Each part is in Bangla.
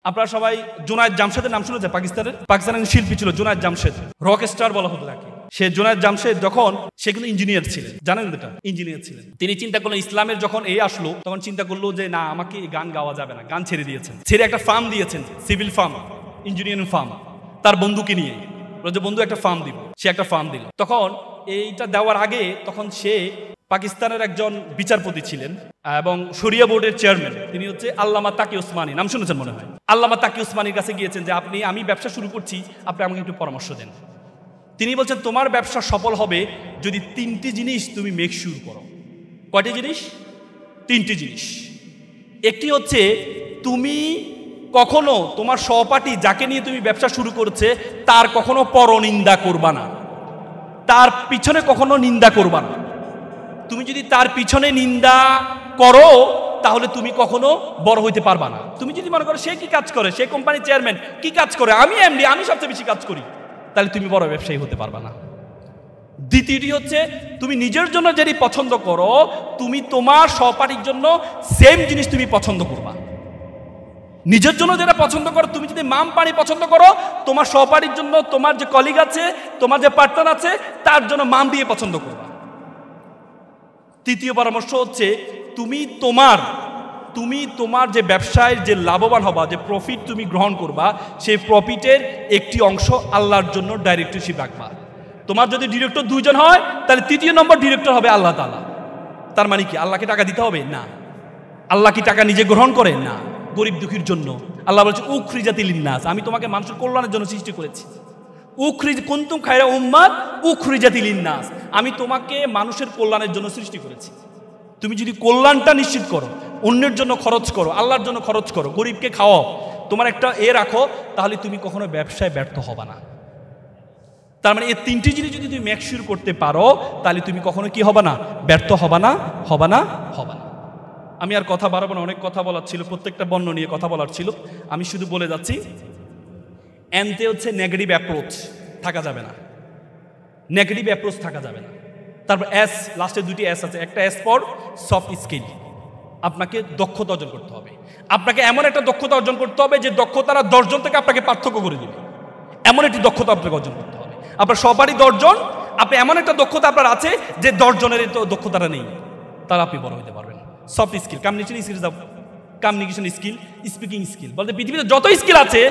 আপনারা সবাই জুনায়েদ জামশেদের নাম শুনেছেন? পাকিস্তানের শিল্পী ছিল জুনায়েদ জামশেদ, রক স্টার বলা হতো তাকে। সে জুনায়েদ জামশেদ যখন সে কিন্তু ইঞ্জিনিয়ার ছিলেন, জানেন এটা, ইঞ্জিনিয়ার ছিলেন। তিনি চিন্তা করলেন ইসলামের যখন এই আসলো তখন চিন্তা করলো যে না, আমাকে গান গাওয়া যাবে না, গান ছেড়ে দিয়েছেন, ছেড়ে একটা ফার্ম দিয়েছেন, সিভিল ফার্ম, ইঞ্জিনিয়ারিং ফার্ম, তার বন্ধুকে নিয়ে। যে বন্ধু একটা ফার্ম দিব, সে একটা ফার্ম দিল। তখন এইটা দেওয়ার আগে তখন সে পাকিস্তানের একজন বিচারপতি ছিলেন এবং শরিয়া বোর্ডের চেয়ারম্যান, তিনি হচ্ছে আল্লামা তাকি ওসমানী, নাম শুনেছেন মনে হয়। আল্লামা তাকি ওসমানীর কাছে গিয়েছেন যে আমি ব্যবসা শুরু করছি, আপনি আমাকে একটু পরামর্শ দেন। তিনি বলছেন তোমার ব্যবসা সফল হবে যদি 3টি জিনিস তুমি মেক শিওর করো। কয়টি জিনিস? 3টি জিনিস। একটি হচ্ছে তুমি কখনো তোমার সহপাঠী যাকে নিয়ে তুমি ব্যবসা শুরু করছে তার কখনো পরনিন্দা করবা না, তার পিছনে কখনো নিন্দা করবা না। তুমি যদি তার পিছনে নিন্দা করো তাহলে তুমি কখনো বড় হইতে পারবা না। তুমি যদি মনে করো সে কি কাজ করে, সে কোম্পানির চেয়ারম্যান, কি কাজ করে, আমি এমডি, আমি সবচেয়ে বেশি কাজ করি, তাহলে তুমি বড় ব্যবসায়ী হতে পারবা না। দ্বিতীয়টি হচ্ছে তুমি নিজের জন্য যেটি পছন্দ করো, তুমি তোমার সহপাঠীর জন্য সেম জিনিস তুমি পছন্দ করবা। নিজের জন্য যেটা পছন্দ করো, তুমি যদি মাম পানি পছন্দ করো, তোমার সহপাঠীর জন্য, তোমার যে কলিগ আছে, তোমার যে পার্টনার আছে, তার জন্য মাম দিয়ে পছন্দ করবা। তৃতীয় পরামর্শ হচ্ছে তুমি তোমার যে ব্যবসায় যে লাভবান হবা, যে প্রফিট তুমি গ্রহণ করবা, সেই প্রফিটের একটি অংশ আল্লাহর জন্য ডাইরেক্টরশিপ রাখবা। তোমার যদি ডিরেক্টর 2 জন হয় তাহলে 3য় নম্বর ডিরেক্টর হবে আল্লাহ তাআলা। তার মানে কি আল্লাহকে টাকা দিতে হবে? না। আল্লাহ কি টাকা নিজে গ্রহণ করে? না। গরিব দুঃখীর জন্য আল্লাহ বলছে উখরিজাতি লিন্নাস, আমি তোমাকে মানুষের কল্যাণের জন্য সৃষ্টি করেছি। কুনতুম খায়রা উম্মাত উখরিজাতি লিন্নাস, আমি তোমাকে মানুষের কল্যাণের জন্য সৃষ্টি করেছি। তুমি যদি কল্যাণটা নিশ্চিত করো, অন্যের জন্য খরচ করো, আল্লাহর জন্য খরচ করো, গরিবকে খাওয়াও, তোমার একটা রাখো, তাহলে তুমি কখনো ব্যবসায় ব্যর্থ হবা না। তার মানে এই 3টি জিনিস যদি তুমি মেক শিওর করতে পারো তাহলে তুমি কখনো কি হবা না? ব্যর্থ হবা না। আমি আর কথা বাড়াবো না, অনেক কথা বলার ছিল, প্রত্যেকটা বর্ণ নিয়ে কথা বলার ছিল, আমি শুধু বলে যাচ্ছি। এনতে হচ্ছে নেগেটিভ অ্যাপ্রোচ থাকা যাবে না, নেগেটিভ অ্যাপ্রোচ থাকা যাবে না। তারপর এস, লাস্টে 2টি এস আছে। একটা এস ফর সফট স্কিল, আপনাকে দক্ষতা অর্জন করতে হবে। আপনাকে এমন একটা দক্ষতা অর্জন করতে হবে যে দক্ষতারা 10 জন থেকে আপনাকে পার্থক্য করে দিবে, এমন একটি দক্ষতা আপনাকে অর্জন করতে হবে। আপনার সহপাঠী 10 জন, আপনি এমন একটা দক্ষতা আপনার আছে যে 10 জনের তো দক্ষতাটা নেই, তাহলে আপনি বড় হতে পারবেন। Soft skill, communication skill, speaking skill. বলতে পৃথিবীতে যত স্কিল আছে,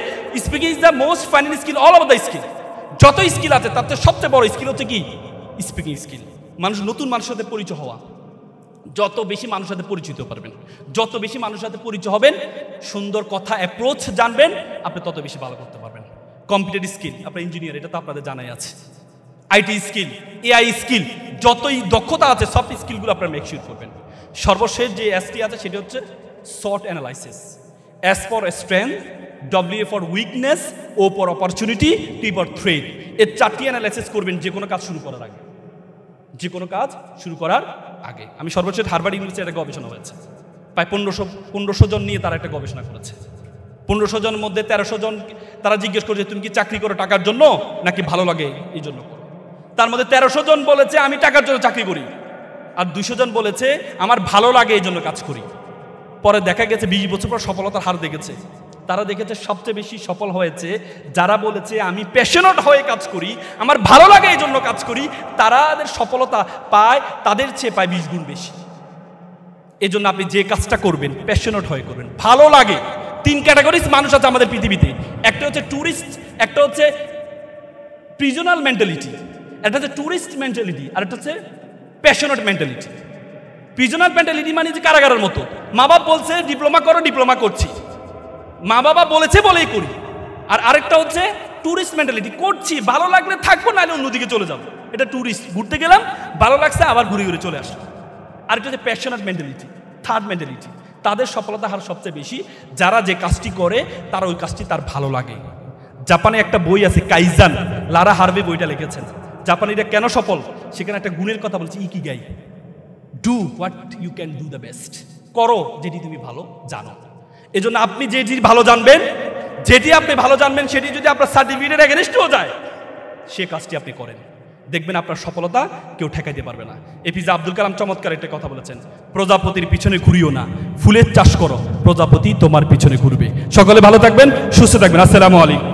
speaking is the most final skill all over the skill. যত স্কিল আছে তার থেকে সবচেয়ে বড় স্কিল হচ্ছে কি? Speaking skill. নতুন মানুষের সাথে পরিচয় হওয়া। যত বেশি মানুষের সাথে পরিচিত পারবেন, যত বেশি মানুষের সাথে পরিচয় হবেন, সুন্দর কথা অ্যাপ্রোচ জানবেন, আপনি তত বেশি ভালো করতে পারবেন। কম্পিউটার স্কিল, আপনার ইঞ্জিনিয়ার, এটা তো আপনাদের জানাই আছে। আইটি স্কিল, এআই স্কিল, যতই দক্ষতা আছে সফট স্কিলগুলো আপনারা মেক শিওর করবেন। সর্বশেষ যে এসটি আছে সেটা হচ্ছে SWOT analysis. S for strength, W for weakness, O for opportunity, T for threat. এর 4টি অ্যানালাইসিস করবেন যে কোনো কাজ শুরু করার আগে। আমি সর্বশেষ হার্ভার্ড ইউনিভার্সিটি একটা গবেষণা হয়েছে, প্রায় 1500 জন নিয়ে তারা একটা গবেষণা করেছে। 1500 জনের মধ্যে 1300 জন তারা জিজ্ঞেস করছে তুমি কি চাকরি করো টাকার জন্য নাকি ভালো লাগে এই জন্য করো। তার মধ্যে 1300 জন বলেছে আমি টাকার জন্য চাকরি করি, আর 200 জন বলেছে আমার ভালো লাগে এই জন্য কাজ করি। পরে দেখা গেছে 20 বছর পর সফলতার হার দেখেছে, তারা দেখেছে সবচেয়ে বেশি সফল হয়েছে যারা বলেছে আমি প্যাশনেট হয়ে কাজ করি, আমার ভালো লাগে এই জন্য কাজ করি, তাদের সফলতা পায় তাদের চেয়ে পায় 20 গুণ বেশি। এই জন্য আপনি যে কাজটা করবেন প্যাশনেট হয়ে করবেন, ভালো লাগে। 3 ক্যাটাগরিজ মানুষ আছে আমাদের পৃথিবীতে, একটা হচ্ছে ট্যুরিস্ট, একটা হচ্ছে প্রিজনাল মেন্টালিটি, একটা হচ্ছে ট্যুরিস্ট মেন্টালিটি, আর একটা হচ্ছে প্যাশনেট মেন্টালিটি। প্রিজনাল মেন্টালিটি মানে যে কারাগারের মতো, মা বাবা বলছে ডিপ্লোমা করো, ডিপ্লোমা করছি, মা বাবা বলেছে বলেই করি। আর আরেকটা হচ্ছে ট্যুরিস্ট মেন্টালিটি, করছি ভালো লাগলে থাকবো, নাহলে অন্যদিকে চলে যাবো। এটা ট্যুরিস্ট, ঘুরতে গেলাম ভালো লাগছে আবার ঘুরে ঘুরে চলে আসলাম। আরেকটা হচ্ছে প্যাশনেট মেন্টালিটি, থার্ড মেন্টালিটি। তাদের সফলতা হার সবচেয়ে বেশি যারা যে কাজটি করে তারা ওই কাজটি তার ভালো লাগে। জাপানে একটা বই আছে কাইজান, লারা হার্ভে বইটা লিখেছেন। জাপানিরা কেন সফল সেখানে একটা গুণের কথা বলছে, ikigai, do what you can do the best, করো যেটি তুমি ভালো জানো। এজন্য আপনি যেটি ভালো জানবেন, সেটি যদি আপনার সার্টিফিকেটের এগেনস্টেও যায়, সে কাজটি আপনি করেন। দেখবেন আপনার সফলতা কেউ ঠেকাইতে পারবে না। এপিজে আব্দুল কালাম চমৎকার একটা কথা বলেছেন, প্রজাপতির পিছনে ঘুরিও না, ফুলের চাষ করো, প্রজাপতি তোমার পিছনে ঘুরবে। সকলে ভালো থাকবেন, সুস্থ থাকবেন। আসসালামু আলাইকুম।